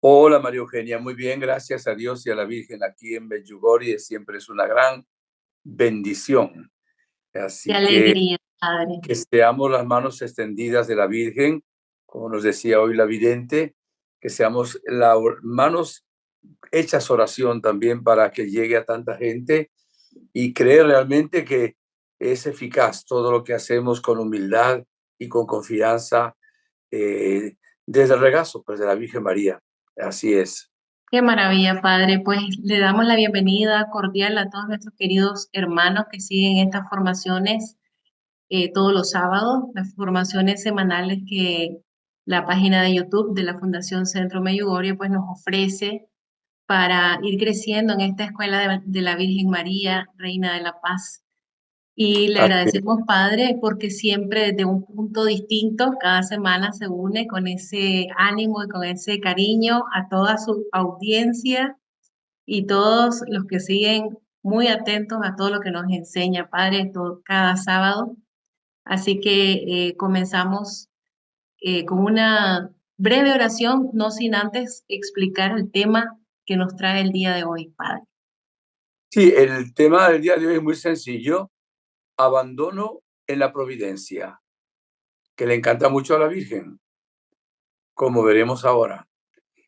Hola María Eugenia, muy bien, gracias a Dios y a la Virgen aquí en Medjugorje, siempre es una gran bendición. Qué Así alegría, Padre. que seamos las manos extendidas de la Virgen, como nos decía hoy la vidente, que seamos las manos hechas oración también para que llegue a tanta gente y creer realmente que es eficaz todo lo que hacemos con humildad y con confianza desde el regazo pues, de la Virgen María. Así es. Qué maravilla, Padre. Pues le damos la bienvenida cordial a todos nuestros queridos hermanos que siguen estas formaciones todos los sábados, las formaciones semanales que la página de YouTube de la Fundación Centro Medjugorje pues nos ofrece para ir creciendo en esta escuela de la Virgen María, Reina de la Paz. Y le Así agradecemos, Padre, porque siempre desde un punto distinto, cada semana se une con ese ánimo y con ese cariño a toda su audiencia y todos los que siguen muy atentos a todo lo que nos enseña, Padre, cada sábado. Así que comenzamos con una breve oración, no sin antes explicar el tema que nos trae el día de hoy, Padre. Sí, el tema del día de hoy es muy sencillo, abandono en la providencia, que le encanta mucho a la Virgen, como veremos ahora.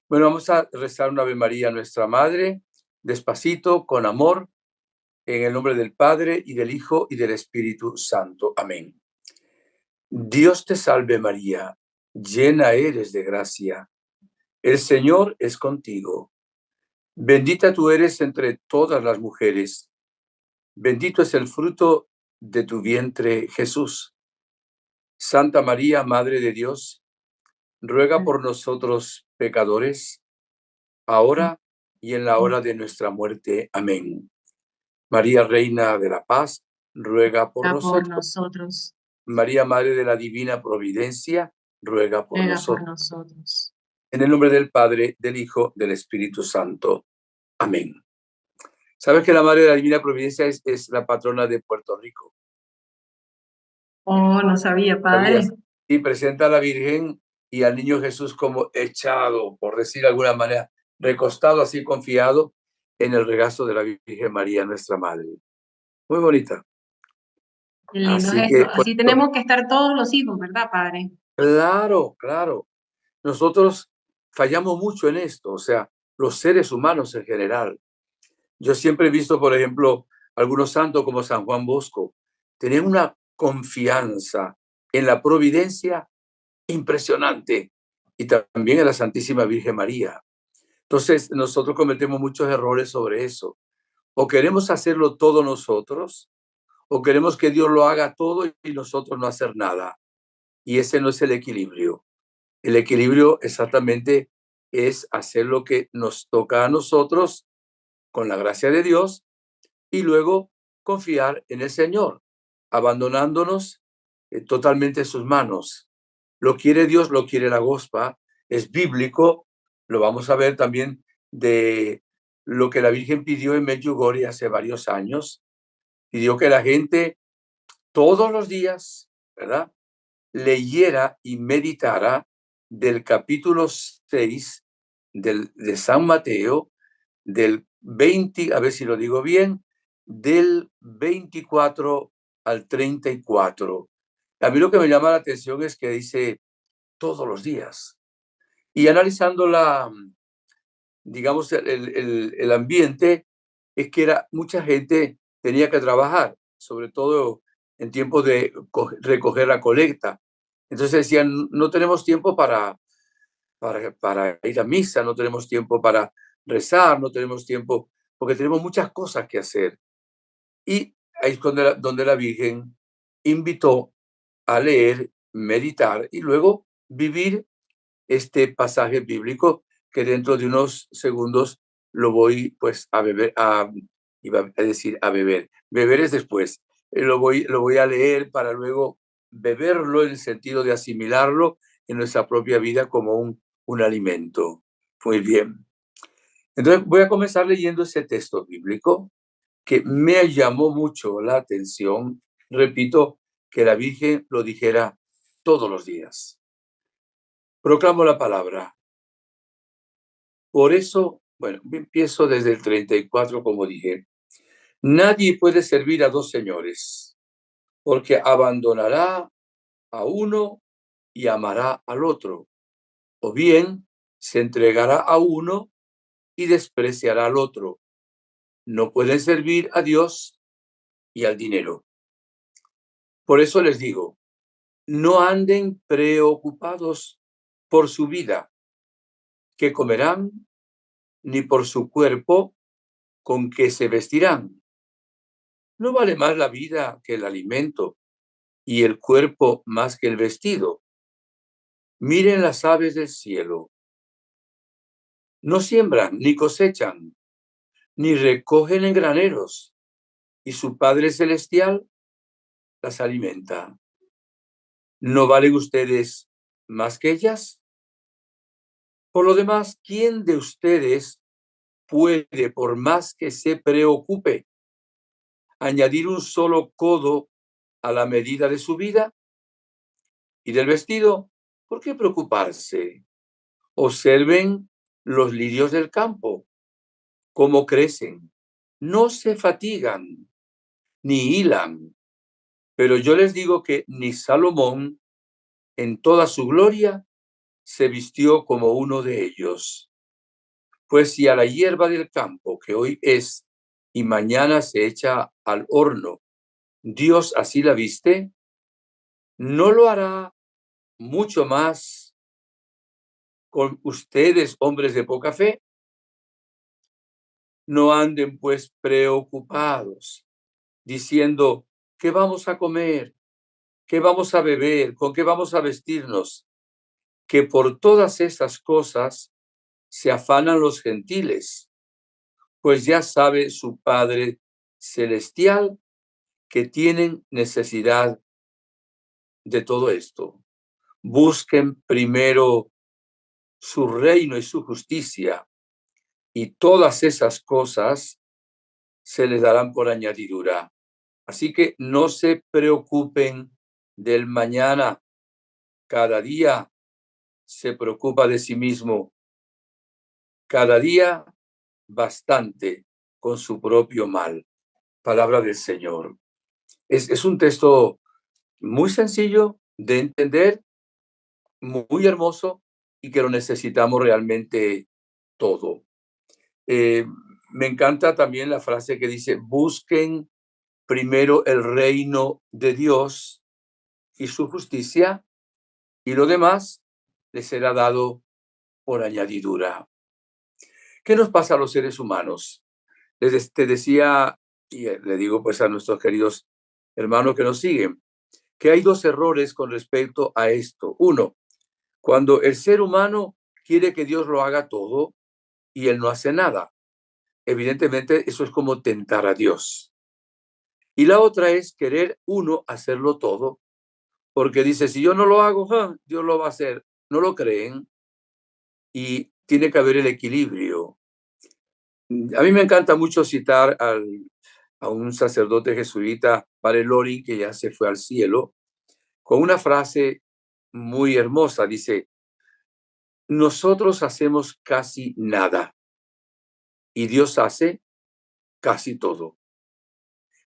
Bueno, vamos a rezar una Ave María a nuestra Madre, despacito, con amor, en el nombre del Padre y del Hijo y del Espíritu Santo. Amén. Dios te salve María, llena eres de gracia, el Señor es contigo. Bendita tú eres entre todas las mujeres, bendito es el fruto de tu vientre, Jesús. Santa María, Madre de Dios, ruega por nosotros pecadores, ahora y en la hora de nuestra muerte. Amén. María, Reina de la Paz, ruega por Por nosotros. nosotros, María, Madre de la Divina Providencia, ruega por ruega por nosotros. nosotros. En el nombre del Padre, del Hijo, del Espíritu Santo. Amén. ¿Sabes que la Madre de la Divina Providencia es la patrona de Puerto Rico? Oh, no sabía, Padre. ¿Sabías? Y presenta a la Virgen y al niño Jesús como echado, por decir de alguna manera, recostado así confiado en el regazo de la Virgen María, nuestra Madre. Muy bonita. Qué lindo Así es esto. que, pues, Así tenemos que estar todos los hijos, ¿verdad, Padre? claro, claro. Nosotros fallamos mucho en esto, o sea, los seres humanos en general. Yo siempre he visto, por ejemplo, algunos santos como San Juan Bosco, tenían una confianza en la providencia impresionante y también en la Santísima Virgen María. Entonces, nosotros cometemos muchos errores sobre eso. O queremos hacerlo todo nosotros, o queremos que Dios lo haga todo y nosotros no hacer nada. Y ese no es el equilibrio. El equilibrio exactamente es hacer lo que nos toca a nosotros con la gracia de Dios y luego confiar en el Señor, abandonándonos totalmente en sus manos. Lo quiere Dios, lo quiere la Gospa, es bíblico, lo vamos a ver también de lo que la Virgen pidió en Medjugorje hace varios años, pidió que la gente todos los días, ¿verdad?, leyera y meditara del capítulo 6 de San Mateo, del 20, a ver si lo digo bien, del 24 al 34. A mí lo que me llama la atención es que dice todos los días. Y analizando digamos, el ambiente, es que era mucha gente tenía que trabajar, sobre todo en tiempos de recoger la colecta. Entonces decían, no tenemos tiempo para ir a misa, no tenemos tiempo para rezar, no tenemos tiempo, porque tenemos muchas cosas que hacer. Y ahí es donde la Virgen invitó a leer, meditar y luego vivir este pasaje bíblico que dentro de unos segundos lo voy pues a beber, iba a decir a beber, beber es después, lo voy a leer para luego beberlo en el sentido de asimilarlo en nuestra propia vida como un alimento. Muy bien. Entonces voy a comenzar leyendo ese texto bíblico que me llamó mucho la atención. Repito, que la Virgen lo dijera todos los días. Proclamo la palabra. Por eso, bueno, empiezo desde el 34, como dije. Nadie puede servir a dos señores, porque abandonará a uno y amará al otro, o bien se entregará a uno y despreciará al otro. No pueden servir a Dios y al dinero. Por eso les digo, no anden preocupados por su vida, qué comerán, ni por su cuerpo, con qué se vestirán. ¿No vale más la vida que el alimento y el cuerpo más que el vestido? Miren las aves del cielo. No siembran, ni cosechan, ni recogen en graneros, y su Padre Celestial las alimenta. ¿No valen ustedes más que ellas? Por lo demás, ¿quién de ustedes puede, por más que se preocupe, añadir un solo codo a la medida de su vida? Y del vestido, ¿por qué preocuparse? Observen los lirios del campo, cómo crecen. No se fatigan, ni hilan. Pero yo les digo que ni Salomón, en toda su gloria, se vistió como uno de ellos. Pues si a la hierba del campo, que hoy es y mañana se echa al horno, Dios así la viste, ¿no lo hará mucho más con ustedes, hombres de poca fe? No anden pues preocupados, diciendo, ¿qué vamos a comer? ¿Qué vamos a beber? ¿Con qué vamos a vestirnos? Que por todas estas cosas se afanan los gentiles, pues ya sabe su Padre Celestial que tienen necesidad de todo esto. Busquen primero su reino y su justicia, y todas esas cosas se les darán por añadidura. Así que no se preocupen del mañana. Cada día se preocupa de sí mismo. Cada día bastante con su propio mal. Palabra del Señor. Es un texto muy sencillo de entender, muy hermoso y que lo necesitamos realmente todo. Eh, Me encanta también la frase que dice, busquen primero el reino de Dios y su justicia, y lo demás les será dado por añadidura. ¿Qué nos pasa a los seres humanos? Te decía, y le digo pues a nuestros queridos hermanos que nos siguen, que hay dos errores con respecto a esto. Uno, cuando el ser humano quiere que Dios lo haga todo y él no hace nada. Evidentemente eso es como tentar a Dios. Y la otra es querer uno hacerlo todo, porque dice, si yo no lo hago, Dios lo va a hacer. No lo creen y tiene que haber el equilibrio. A mí me encanta mucho citar a un sacerdote jesuita, Padre Loring, que ya se fue al cielo, con una frase muy hermosa. Dice, nosotros hacemos casi nada y Dios hace casi todo.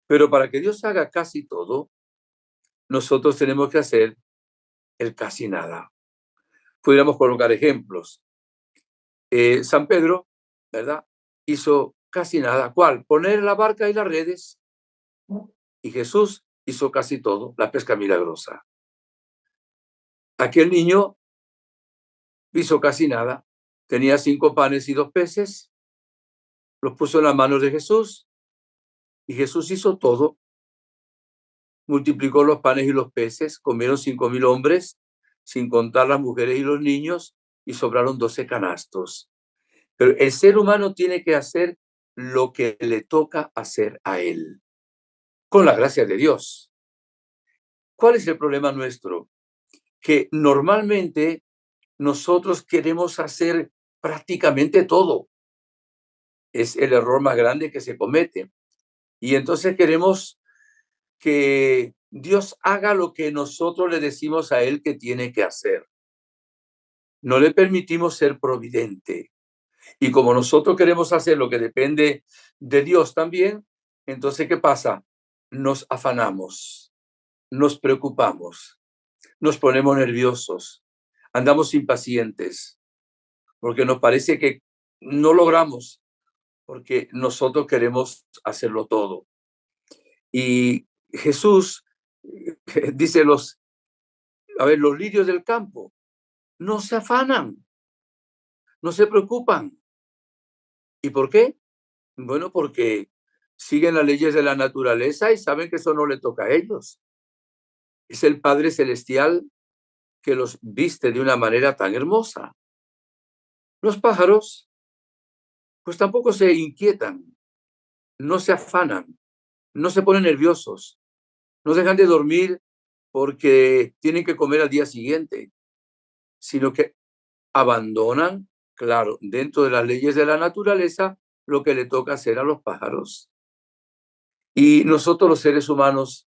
Pero para que Dios haga casi todo, nosotros tenemos que hacer el casi nada. Pudiéramos colocar ejemplos. San Pedro, ¿verdad? Hizo casi nada. ¿Cuál? Poner la barca y las redes. Y Jesús hizo casi todo, la pesca milagrosa. Aquel niño hizo casi nada. Tenía 5 panes y 2 peces, los puso en las manos de Jesús y Jesús hizo todo. Multiplicó los panes y los peces, comieron 5,000 hombres, sin contar las mujeres y los niños, y sobraron 12 canastos. Pero el ser humano tiene que hacer lo que le toca hacer a él, con la gracia de Dios. ¿Cuál es el problema nuestro? Que normalmente nosotros queremos hacer prácticamente todo. Es el error más grande que se comete. Y entonces queremos que Dios haga lo que nosotros le decimos a él que tiene que hacer. No le permitimos ser providente. Y como nosotros queremos hacer lo que depende de Dios también, entonces, ¿qué pasa? Nos afanamos, nos preocupamos, nos ponemos nerviosos, andamos impacientes, porque nos parece que no logramos, porque nosotros queremos hacerlo todo. Y Jesús dice los lirios del campo no se afanan, no se preocupan. ¿Y por qué? Bueno, porque siguen las leyes de la naturaleza y saben que eso no le toca a ellos. Es el Padre Celestial que los viste de una manera tan hermosa. Los pájaros, pues tampoco se inquietan, no se afanan, no se ponen nerviosos, no dejan de dormir porque tienen que comer al día siguiente, sino que abandonan, claro, dentro de las leyes de la naturaleza, lo que le toca hacer a los pájaros. Y nosotros los seres humanos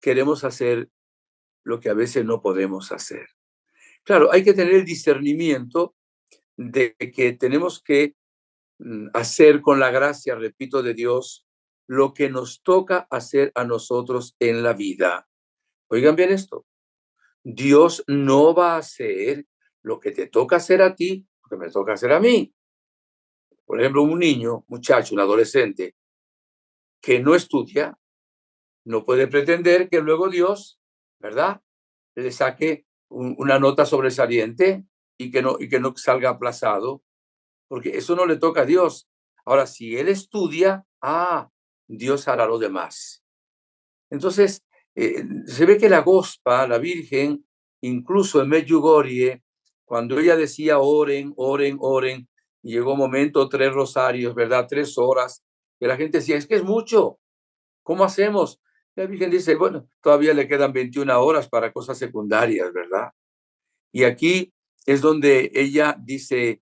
queremos hacer lo que a veces no podemos hacer. Claro, hay que tener el discernimiento de que tenemos que hacer con la gracia, repito, de Dios, lo que nos toca hacer a nosotros en la vida. Oigan bien esto, Dios no va a hacer lo que te toca hacer a ti, lo que me toca hacer a mí. Por ejemplo, un niño, muchacho, un adolescente que no estudia, no puede pretender que luego Dios, ¿verdad?, le saque una nota sobresaliente y que no salga aplazado, porque eso no le toca a Dios. Ahora, si él estudia, Dios hará lo demás. Entonces, se ve que la Gospa, la Virgen, incluso en Medjugorje, cuando ella decía oren, oren, oren, y llegó un momento, 3 rosarios, ¿verdad? 3 horas, que la gente decía, es que es mucho, ¿cómo hacemos? La Virgen dice, bueno, todavía le quedan 21 horas para cosas secundarias, ¿verdad? Y aquí es donde ella dice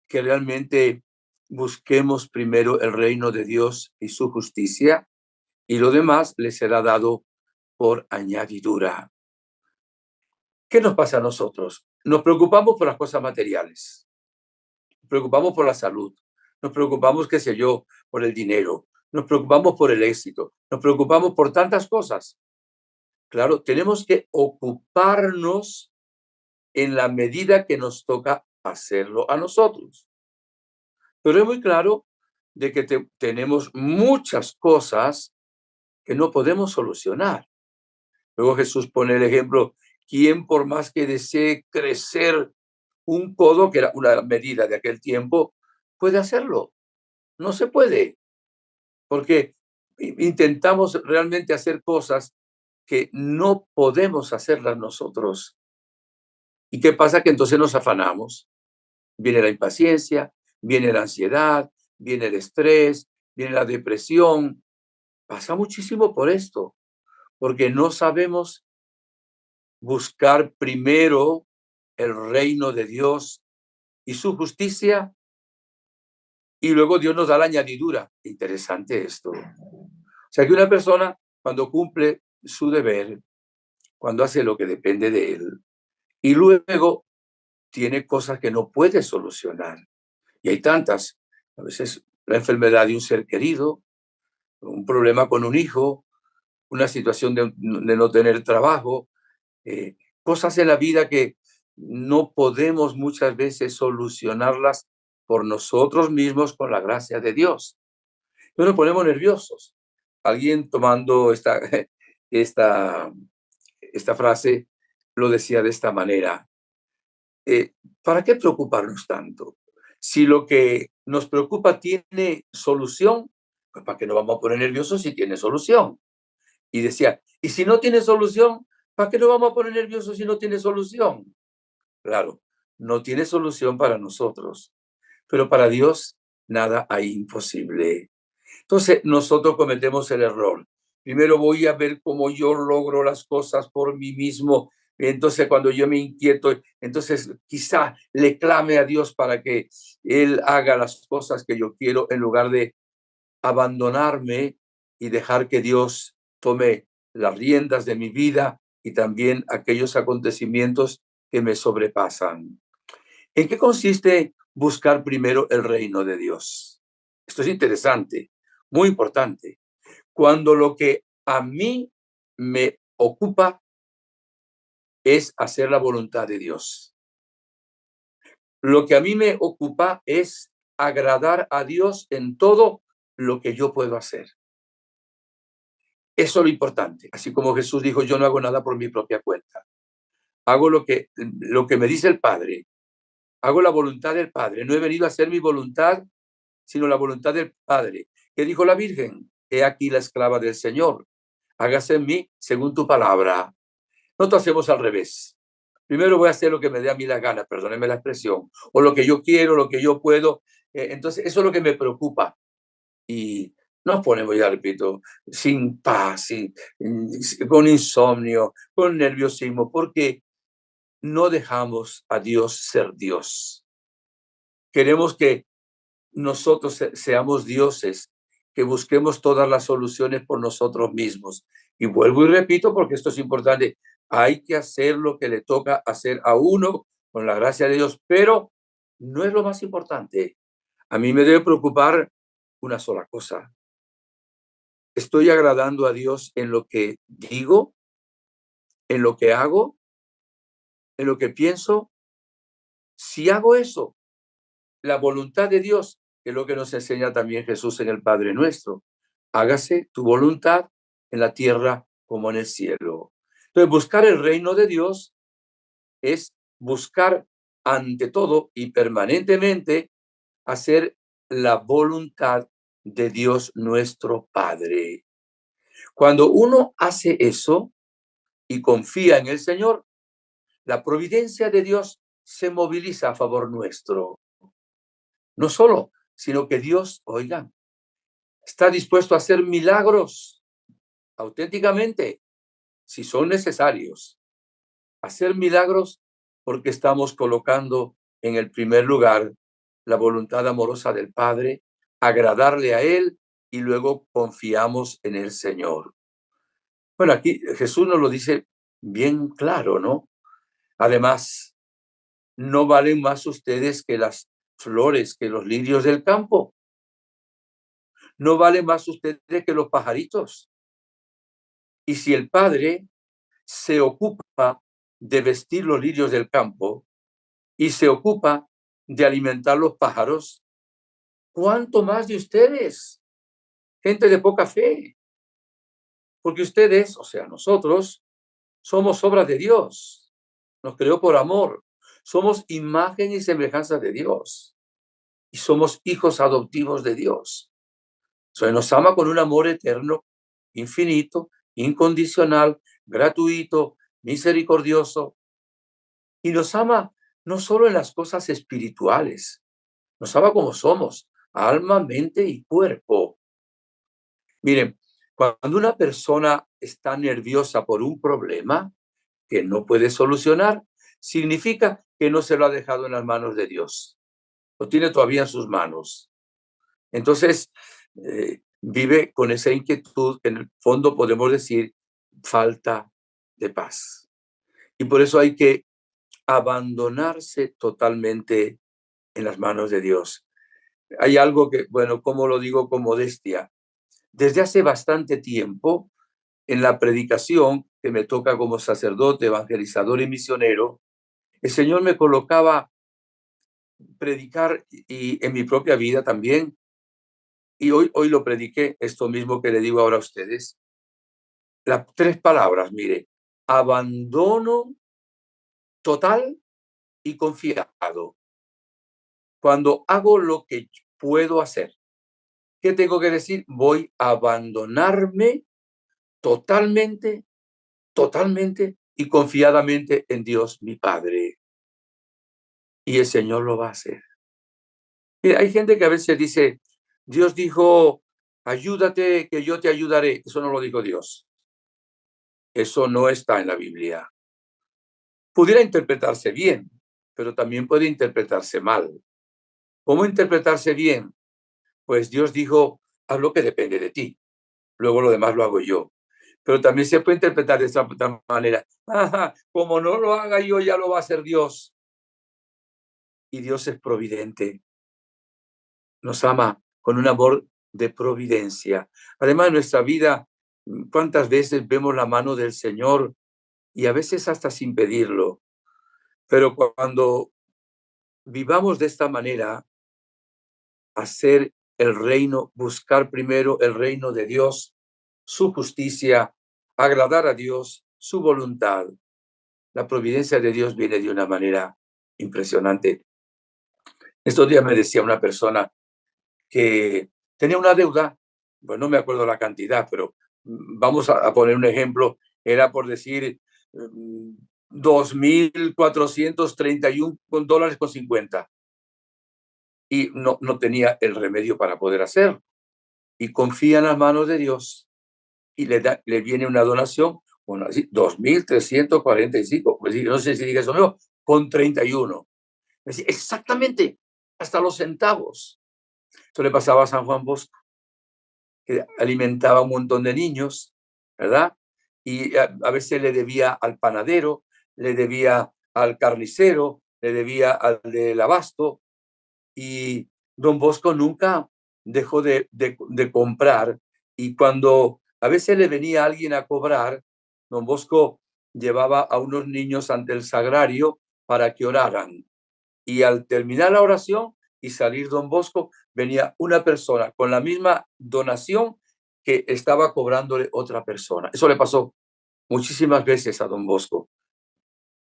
que realmente busquemos primero el reino de Dios y su justicia, y lo demás le será dado por añadidura. ¿Qué nos pasa a nosotros? Nos preocupamos por las cosas materiales, nos preocupamos por la salud, nos preocupamos, qué sé yo, por el dinero, nos preocupamos por el éxito, nos preocupamos por tantas cosas. Claro, tenemos que ocuparnos en la medida que nos toca hacerlo a nosotros. Pero es muy claro de que tenemos muchas cosas que no podemos solucionar. Luego Jesús pone el ejemplo, quien por más que desee crecer un codo, que era una medida de aquel tiempo, puede hacerlo. No se puede, porque intentamos realmente hacer cosas que no podemos hacerlas nosotros. ¿Y qué pasa? Que entonces nos afanamos. Viene la impaciencia, viene la ansiedad, viene el estrés, viene la depresión. Pasa muchísimo por esto, porque no sabemos buscar primero el reino de Dios y su justicia, y luego Dios nos da la añadidura. Interesante esto. O sea, que una persona, cuando cumple su deber, cuando hace lo que depende de él, y luego tiene cosas que no puede solucionar, y hay tantas, a veces la enfermedad de un ser querido, un problema con un hijo, una situación de no tener trabajo, cosas en la vida que no podemos muchas veces solucionarlas por nosotros mismos con la gracia de Dios. No nos ponemos nerviosos. Alguien tomando esta, esta frase lo decía de esta manera. ¿Para qué preocuparnos tanto? Si lo que nos preocupa tiene solución, pues ¿para qué nos vamos a poner nerviosos si tiene solución? Y decía, y si no tiene solución, ¿para qué nos vamos a poner nerviosos si no tiene solución? Claro, no tiene solución para nosotros, pero para Dios nada hay imposible. Entonces, nosotros cometemos el error. Primero voy a ver cómo yo logro las cosas por mí mismo. Entonces, cuando yo me inquieto, entonces quizá le clame a Dios para que Él haga las cosas que yo quiero en lugar de abandonarme y dejar que Dios tome las riendas de mi vida y también aquellos acontecimientos que me sobrepasan. ¿En qué consiste buscar primero el reino de Dios. Esto es interesante, muy importante. Cuando lo que a mí me ocupa es hacer la voluntad de Dios. Lo que a mí me ocupa es agradar a Dios en todo lo que yo puedo hacer. Eso es lo importante. Así como Jesús dijo, yo no hago nada por mi propia cuenta. Hago lo que me dice el Padre. Hago la voluntad del Padre. No he venido a hacer mi voluntad, sino la voluntad del Padre. ¿Qué dijo la Virgen? He aquí la esclava del Señor. Hágase en mí según tu palabra. Nosotros hacemos al revés. Primero voy a hacer lo que me dé a mí la gana, perdónenme la expresión, o lo que yo quiero, lo que yo puedo. Entonces, eso es lo que me preocupa. Y nos ponemos, ya repito, sin paz, con insomnio, con nerviosismo, porque no dejamos a Dios ser Dios. Queremos que nosotros seamos dioses, que busquemos todas las soluciones por nosotros mismos. Y vuelvo y repito, porque esto es importante, hay que hacer lo que le toca hacer a uno con la gracia de Dios, pero no es lo más importante. A mí me debe preocupar una sola cosa. ¿Estoy agradando a Dios en lo que digo, en lo que hago, en lo que pienso? Si hago eso, la voluntad de Dios, que es lo que nos enseña también Jesús en el Padre Nuestro, hágase tu voluntad en la tierra como en el cielo. Entonces, buscar el reino de Dios es buscar ante todo y permanentemente hacer la voluntad de Dios nuestro Padre. Cuando uno hace eso y confía en el Señor, la providencia de Dios se moviliza a favor nuestro. No solo, sino que Dios, oigan, está dispuesto a hacer milagros auténticamente, si son necesarios. Hacer milagros porque estamos colocando en el primer lugar la voluntad amorosa del Padre, agradarle a Él y luego confiamos en el Señor. Bueno, aquí Jesús nos lo dice bien claro, ¿no? Además, no valen más ustedes que las flores, que los lirios del campo. No valen más ustedes que los pajaritos. Y si el Padre se ocupa de vestir los lirios del campo y se ocupa de alimentar los pájaros, ¿cuánto más de ustedes, gente de poca fe? Porque ustedes, o sea, nosotros, somos obra de Dios. Nos creó por amor. Somos imagen y semejanza de Dios. Y somos hijos adoptivos de Dios. O sea, nos ama con un amor eterno, infinito, incondicional, gratuito, misericordioso. Y nos ama no solo en las cosas espirituales, nos ama como somos, alma, mente y cuerpo. Miren, cuando una persona está nerviosa por un problema que no puede solucionar, significa que no se lo ha dejado en las manos de Dios. Lo tiene todavía en sus manos. Entonces, vive con esa inquietud que en el fondo podemos decir falta de paz. Y por eso hay que abandonarse totalmente en las manos de Dios. Hay algo que, bueno, ¿cómo lo digo con modestia? Desde hace bastante tiempo, en la predicación que me toca como sacerdote, evangelizador y misionero, el Señor me colocaba predicar y en mi propia vida también. Y hoy lo prediqué, esto mismo que le digo ahora a ustedes. Las tres palabras, mire, abandono total y confiado. Cuando hago lo que puedo hacer, ¿qué tengo que decir? Voy a abandonarme totalmente, totalmente y confiadamente en Dios, mi Padre. Y el Señor lo va a hacer. Mira, hay gente que a veces dice, Dios dijo, ayúdate, que yo te ayudaré. Eso no lo dijo Dios. Eso no está en la Biblia. Pudiera interpretarse bien, pero también puede interpretarse mal. ¿Cómo interpretarse bien? Pues Dios dijo, haz lo que depende de ti. Luego lo demás lo hago yo. Pero también se puede interpretar de esta manera. Ajá, como no lo haga yo, ya lo va a hacer Dios. y Dios es providente. Nos ama con un amor de providencia. Además, en nuestra vida, ¿cuántas veces vemos la mano del Señor y a veces hasta sin pedirlo? Pero cuando vivamos de esta manera, hacer el reino, buscar primero el reino de Dios, su justicia, agradar a Dios, su voluntad. La providencia de Dios viene de una manera impresionante. Estos días me decía una persona que tenía una deuda, pues no me acuerdo la cantidad, pero vamos a poner un ejemplo, era por decir $2,431.50 y no tenía el remedio para poder hacerlo. Y confía en las manos de Dios y le viene una donación, bueno, así, 2,345, pues no sé si diga eso mismo, con 31. Exactamente, hasta los centavos. Esto le pasaba a San Juan Bosco, que alimentaba a un montón de niños, ¿verdad? Y a veces le debía al panadero, le debía al carnicero, le debía al del abasto, y don Bosco nunca dejó de comprar, y cuando a veces le venía alguien a cobrar, don Bosco llevaba a unos niños ante el sagrario para que oraran, y al terminar la oración y salir don Bosco, venía una persona con la misma donación que estaba cobrándole otra persona. Eso le pasó muchísimas veces a don Bosco.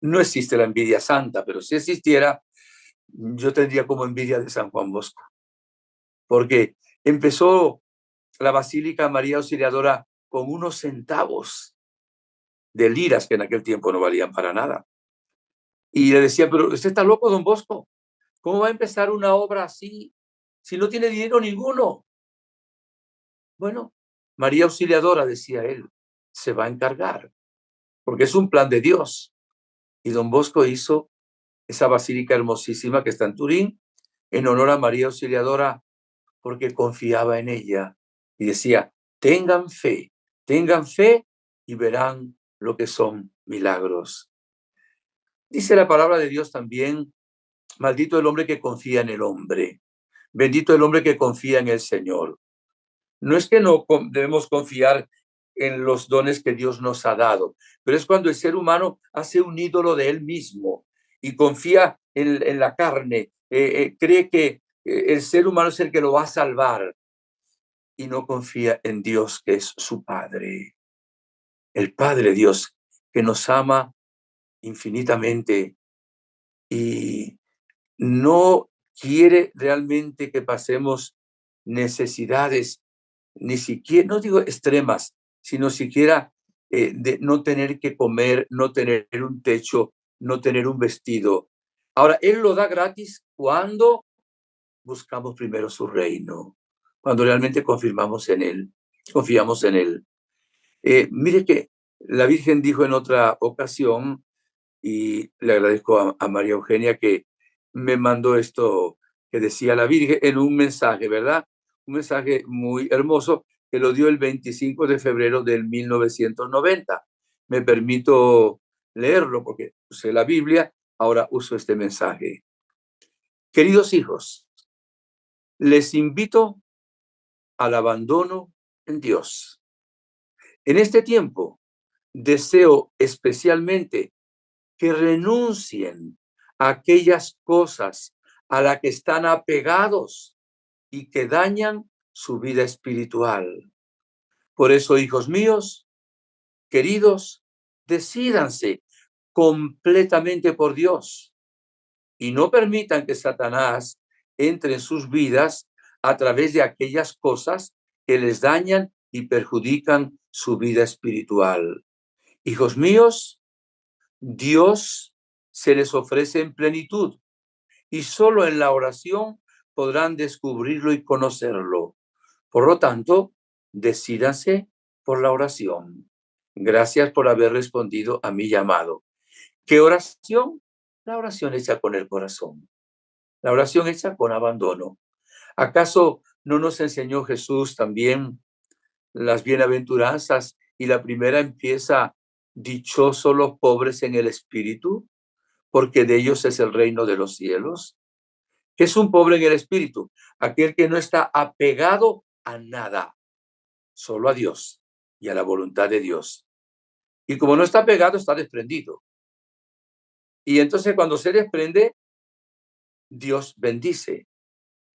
No existe la envidia santa, pero si existiera, yo tendría como envidia de San Juan Bosco, porque empezó la Basílica María Auxiliadora con unos centavos de liras que en aquel tiempo no valían para nada. Y le decía, pero usted está loco, don Bosco, ¿cómo va a empezar una obra así si no tiene dinero ninguno? Bueno, María Auxiliadora, decía él, se va a encargar, porque es un plan de Dios. Y don Bosco hizo esa basílica hermosísima que está en Turín, en honor a María Auxiliadora, porque confiaba en ella. Y decía, tengan fe y verán lo que son milagros. Dice la palabra de Dios también, maldito el hombre que confía en el hombre, bendito el hombre que confía en el Señor. No es que no debemos confiar en los dones que Dios nos ha dado, pero es cuando el ser humano hace un ídolo de él mismo y confía en la carne, cree que el ser humano es el que lo va a salvar y no confía en Dios, que es su Padre, el Padre Dios, que nos ama infinitamente y no quiere realmente que pasemos necesidades, ni siquiera, no digo extremas, sino siquiera de no tener que comer, no tener un techo, no tener un vestido. Ahora, Él lo da gratis cuando buscamos primero su reino, cuando realmente confiamos en Él. Mire que la Virgen dijo en otra ocasión, y le agradezco a María Eugenia que me mandó esto que decía la Virgen en un mensaje, ¿verdad? Un mensaje muy hermoso que lo dio el 25 de febrero del 1990. Me permito leerlo porque usé la Biblia, ahora uso este mensaje. Queridos hijos, les invito al abandono en Dios. En este tiempo, deseo especialmente que renuncien a aquellas cosas a las que están apegados y que dañan su vida espiritual. Por eso, hijos míos, queridos, decídanse completamente por Dios y no permitan que Satanás entre en sus vidas a través de aquellas cosas que les dañan y perjudican su vida espiritual. Hijos míos, Dios se les ofrece en plenitud y solo en la oración podrán descubrirlo y conocerlo. Por lo tanto, decídanse por la oración. Gracias por haber respondido a mi llamado. ¿Qué oración? La oración hecha con el corazón. La oración hecha con abandono. ¿Acaso no nos enseñó Jesús también las bienaventuranzas y la primera empieza, dichosos los pobres en el espíritu, porque de ellos es el reino de los cielos? ¿Qué es un pobre en el espíritu? Aquel que no está apegado a nada, solo a Dios y a la voluntad de Dios. Y como no está pegado, está desprendido. Y entonces cuando se desprende, Dios bendice.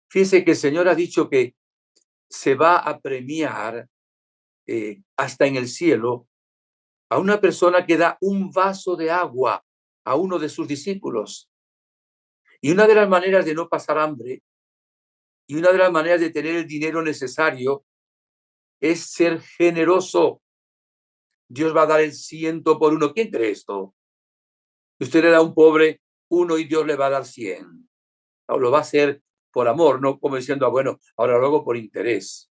Fíjense que el Señor ha dicho que se va a premiar hasta en el cielo a una persona que da un vaso de agua a uno de sus discípulos. Y una de las maneras de no pasar hambre y una de las maneras de tener el dinero necesario es ser generoso. Dios va a dar el 100 por uno. ¿Quién cree esto? Usted le da a un pobre 1 y Dios le va a dar 100. No, lo va a hacer por amor, no como diciendo, bueno, ahora lo hago por interés.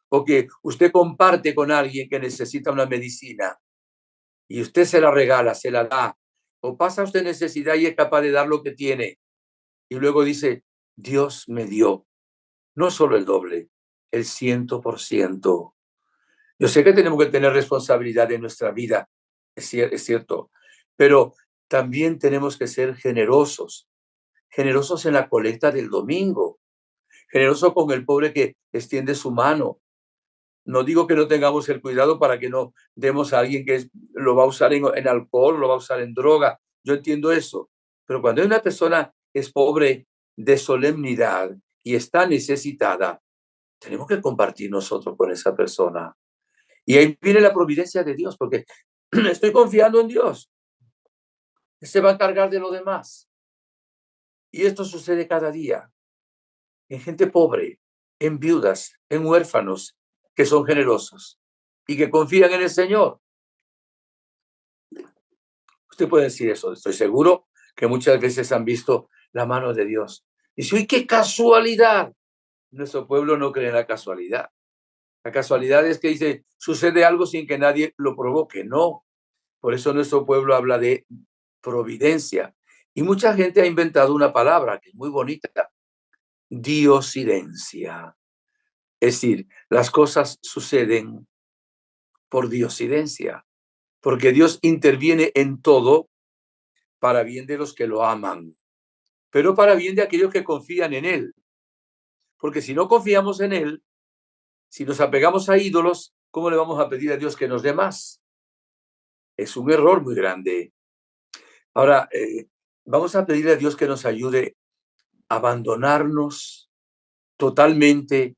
O que usted comparte con alguien que necesita una medicina y usted se la regala, se la da. O pasa usted necesidad y es capaz de dar lo que tiene. Y luego dice, Dios me dio no solo el doble, el 100%. Yo sé que tenemos que tener responsabilidad en nuestra vida, es cierto, pero también tenemos que ser generosos, generosos en la colecta del domingo, generosos con el pobre que extiende su mano. No digo que no tengamos el cuidado para que no demos a alguien que lo va a usar en alcohol, lo va a usar en droga. Yo entiendo eso, pero cuando hay una persona que es pobre de solemnidad y está necesitada, tenemos que compartir nosotros con esa persona. Y ahí viene la providencia de Dios, porque estoy confiando en Dios, que se va a encargar de lo demás. Y esto sucede cada día, en gente pobre, en viudas, en huérfanos, que son generosos y que confían en el Señor. Usted puede decir eso, estoy seguro que muchas veces han visto la mano de Dios. Y dice, ¡uy, qué casualidad! Nuestro pueblo no cree en la casualidad. La casualidad es que dice, sucede algo sin que nadie lo provoque. No. Por eso nuestro pueblo habla de providencia. Y mucha gente ha inventado una palabra que es muy bonita, diosidencia. Es decir, las cosas suceden por diosidencia, porque Dios interviene en todo para bien de los que lo aman, pero para bien de aquellos que confían en Él. Porque si no confiamos en Él, si nos apegamos a ídolos, ¿cómo le vamos a pedir a Dios que nos dé más? Es un error muy grande. Ahora, vamos a pedirle a Dios que nos ayude a abandonarnos totalmente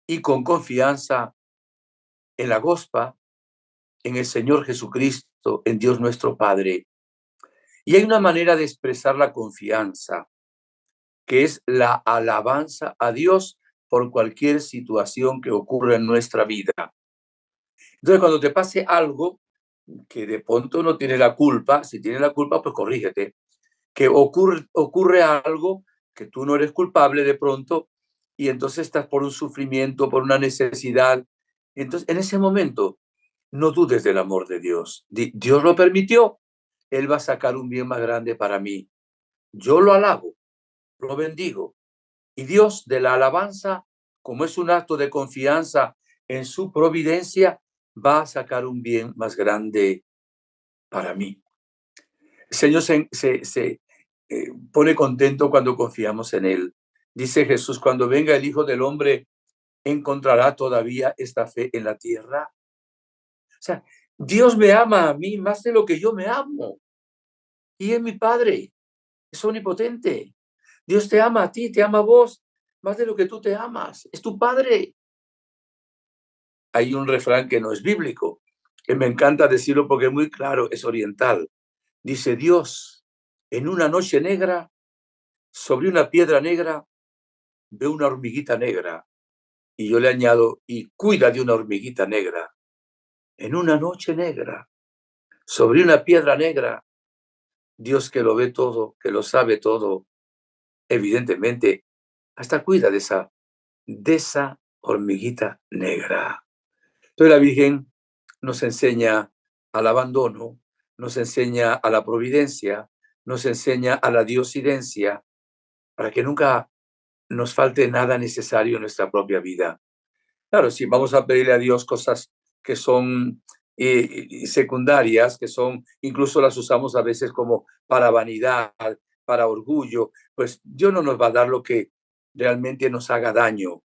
y con confianza en la gospa, en el Señor Jesucristo, en Dios nuestro Padre. Y hay una manera de expresar la confianza, que es la alabanza a Dios por cualquier situación que ocurra en nuestra vida. Entonces, cuando te pase algo que de pronto no tiene la culpa, si tiene la culpa, pues corrígete. Que ocurre algo que tú no eres culpable de pronto y entonces estás por un sufrimiento, por una necesidad. Entonces, en ese momento, no dudes del amor de Dios. Dios lo permitió, Él va a sacar un bien más grande para mí. Yo lo alabo, lo bendigo. Y Dios de la alabanza, como es un acto de confianza en su providencia, va a sacar un bien más grande para mí. El Señor se pone contento cuando confiamos en Él. Dice Jesús, cuando venga el Hijo del Hombre, ¿encontrará todavía esta fe en la tierra? O sea, Dios me ama a mí más de lo que yo me amo. Y es mi Padre, es omnipotente. Dios te ama a ti, te ama a vos, más de lo que tú te amas. Es tu Padre. Hay un refrán que no es bíblico, que me encanta decirlo porque es muy claro, es oriental. Dice Dios, en una noche negra, sobre una piedra negra, ve una hormiguita negra. Y yo le añado, y cuida de una hormiguita negra. En una noche negra, sobre una piedra negra, Dios que lo ve todo, que lo sabe todo, evidentemente, hasta cuida de esa hormiguita negra. Entonces la Virgen nos enseña al abandono, nos enseña a la providencia, nos enseña a la diosidencia, para que nunca nos falte nada necesario en nuestra propia vida. Claro, si vamos a pedirle a Dios cosas que son secundarias, que son, incluso las usamos a veces como para vanidad, para orgullo, pues Dios no nos va a dar lo que realmente nos haga daño,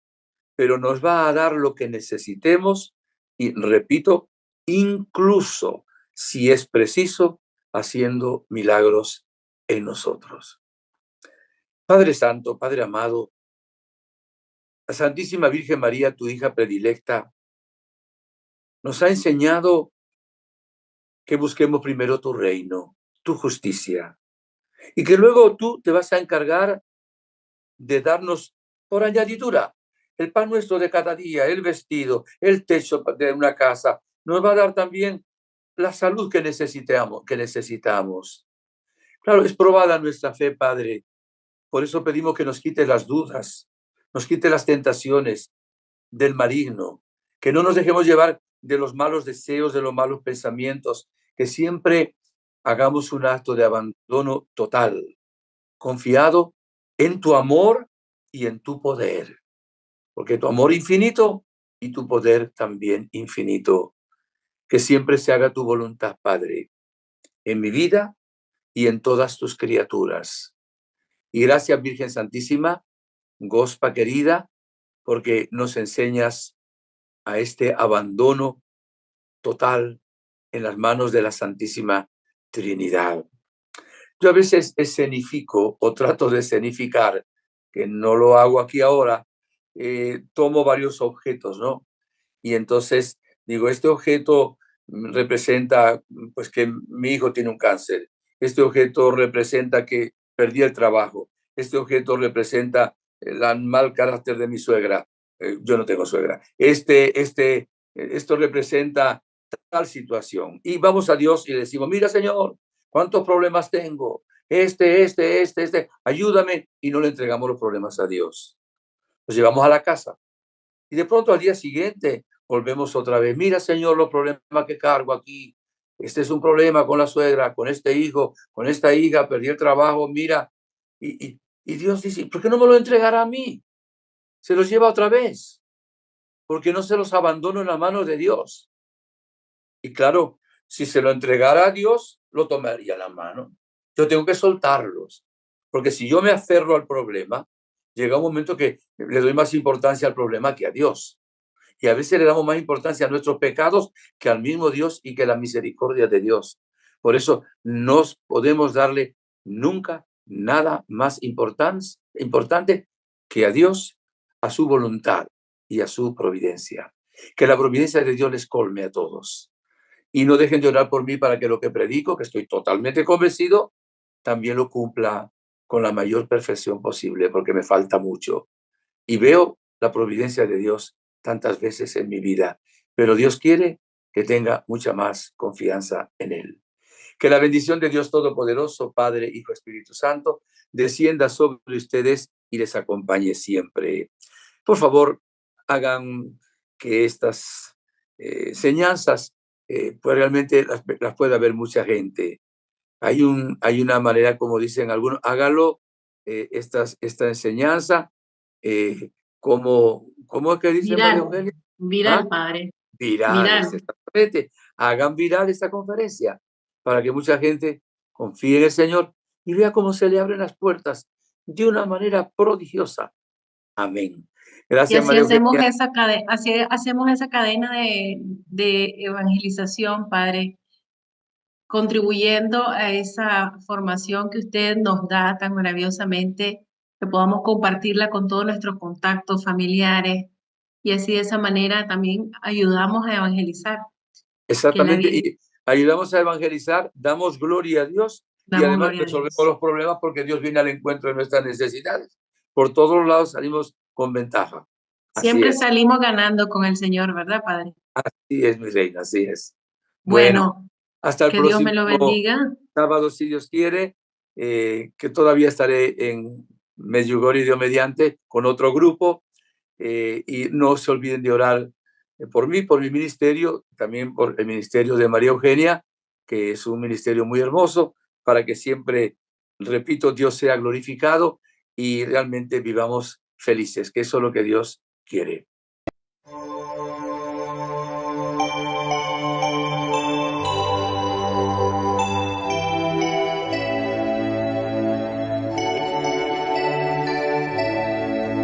pero nos va a dar lo que necesitemos y, repito, incluso si es preciso, haciendo milagros en nosotros. Padre Santo, Padre amado, la Santísima Virgen María, tu hija predilecta, nos ha enseñado que busquemos primero tu reino, tu justicia, y que luego tú te vas a encargar de darnos por añadidura el pan nuestro de cada día, el vestido, el techo de una casa. Nos va a dar también la salud que necesitamos. Claro, es probada nuestra fe, Padre. Por eso pedimos que nos quite las dudas, nos quite las tentaciones del maligno, que no nos dejemos llevar de los malos deseos, de los malos pensamientos, que siempre hagamos un acto de abandono total, confiado en tu amor y en tu poder, porque tu amor infinito y tu poder también infinito. Que siempre se haga tu voluntad, Padre, en mi vida y en todas tus criaturas. Y gracias, Virgen Santísima, Gospa querida, porque nos enseñas a este abandono total en las manos de la Santísima Trinidad. Yo a veces escenifico o trato de escenificar, que no lo hago aquí ahora, tomo varios objetos, ¿no? Y entonces digo, este objeto representa pues que mi hijo tiene un cáncer, este objeto representa que perdí el trabajo, este objeto representa el mal carácter de mi suegra, yo no tengo suegra, esto representa tal situación. Y vamos a Dios y le decimos, mira Señor, ¿cuántos problemas tengo? Ayúdame, y no le entregamos los problemas a Dios. Los llevamos a la casa y de pronto al día siguiente volvemos otra vez. Mira, Señor, los problemas que cargo aquí. Este es un problema con la suegra, con este hijo, con esta hija, perdí el trabajo, mira. Y Dios dice, ¿por qué no me lo entregará a mí? Se los lleva otra vez, porque no se los abandono en las manos de Dios. Y claro, si se lo entregara a Dios, lo tomaría en la mano. Yo tengo que soltarlos, porque si yo me aferro al problema, llega un momento que le doy más importancia al problema que a Dios. Y a veces le damos más importancia a nuestros pecados que al mismo Dios y que a la misericordia de Dios. Por eso no podemos darle nunca nada más importante que a Dios, a su voluntad y a su providencia. Que la providencia de Dios les colme a todos. Y no dejen de orar por mí para que lo que predico, que estoy totalmente convencido, también lo cumpla con la mayor perfección posible, porque me falta mucho. Y veo la providencia de Dios tantas veces en mi vida, pero Dios quiere que tenga mucha más confianza en Él. Que la bendición de Dios Todopoderoso, Padre, Hijo, Espíritu Santo, descienda sobre ustedes y les acompañe siempre. Por favor, hagan que estas enseñanzas pues realmente las pueda ver mucha gente. Hay una manera, como dicen algunos, hágalo esta enseñanza, ¿cómo es que dice María Viral, Eugenia? viral, ¿Ah? Padre, Virales, viral. exactamente. Hagan viral esta conferencia para que mucha gente confíe en el Señor y vea cómo se le abren las puertas de una manera prodigiosa. Amén. Y Gracias, así María hacemos Eugenia. así hacemos esa cadena de evangelización, Padre, contribuyendo a esa formación que usted nos da tan maravillosamente, que podamos compartirla con todos nuestros contactos familiares y así de esa manera también ayudamos a evangelizar, que Exactamente. nadie Y ayudamos a evangelizar, damos gloria a Dios y damos además gloria a resolvemos Dios. los problemas porque Dios viene al encuentro de nuestras necesidades. Por todos lados salimos con ventaja. Así Siempre es. salimos ganando con el Señor, ¿verdad, Padre? Así es, mi reina, así es. Bueno, Bueno, hasta el que Dios me próximo lo bendiga. sábado, si Dios quiere, que todavía estaré en Medjugorje, Dios mediante, con otro grupo. Y no se olviden de orar por mí, por mi ministerio, también por el ministerio de María Eugenia, que es un ministerio muy hermoso, para que siempre, repito, Dios sea glorificado y realmente vivamos felices, que eso es lo que Dios quiere.